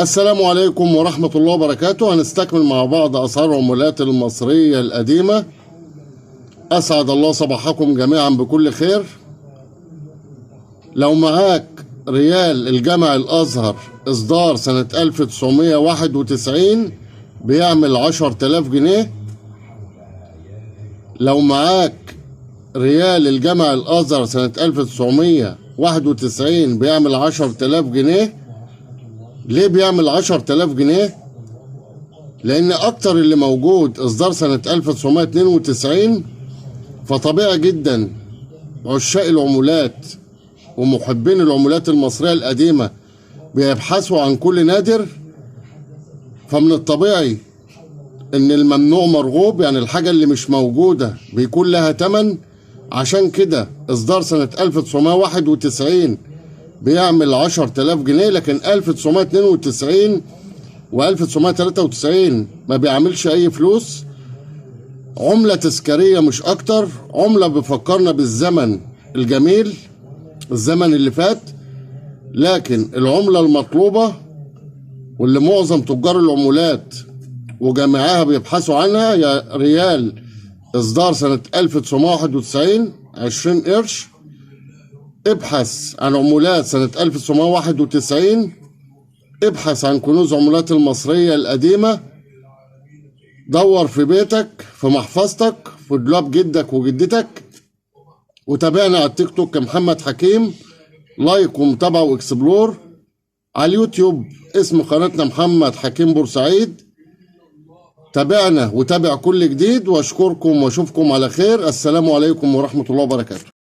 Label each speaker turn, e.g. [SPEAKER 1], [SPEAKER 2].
[SPEAKER 1] السلام عليكم ورحمة الله وبركاته. هنستكمل مع بعض أسعار العملات المصرية القديمة. أسعد الله صباحكم جميعا بكل خير. لو معاك ريال الجامع الأزهر إصدار سنة 1991 بيعمل 10,000 جنيه. لو معاك ريال الجامع الأزهر سنة 1991 بيعمل 10,000 جنيه. ليه بيعمل 10,000 جنيه؟ لأن أكتر اللي موجود إصدار سنة 1992، فطبيعي جدا عشاق العملات ومحبين العملات المصرية القديمة بيبحثوا عن كل نادر. فمن الطبيعي إن الممنوع مرغوب، يعني الحاجة اللي مش موجودة بيكون لها تمن. عشان كده إصدار سنة 1991 بيعمل 10,000 جنيه، لكن 1992 و1993 ما بيعملش أي فلوس. عملة تذكارية مش أكتر، عملة بفكرنا بالزمن الجميل، الزمن اللي فات. لكن العملة المطلوبة واللي معظم تجار العملات وجميعها بيبحثوا عنها يا ريال إصدار سنة 1991 20 قرش. ابحث عن عملات سنة 1991، ابحث عن كنوز عملات المصرية القديمة. دور في بيتك، في محفظتك، في دولاب جدك وجدتك. وتابعنا على التيك توك محمد حكيم، لايك ومتابعة واكسبلور. على اليوتيوب اسم قناتنا محمد حكيم بورسعيد. تابعنا وتابع كل جديد، واشكركم واشوفكم على خير. السلام عليكم ورحمة الله وبركاته.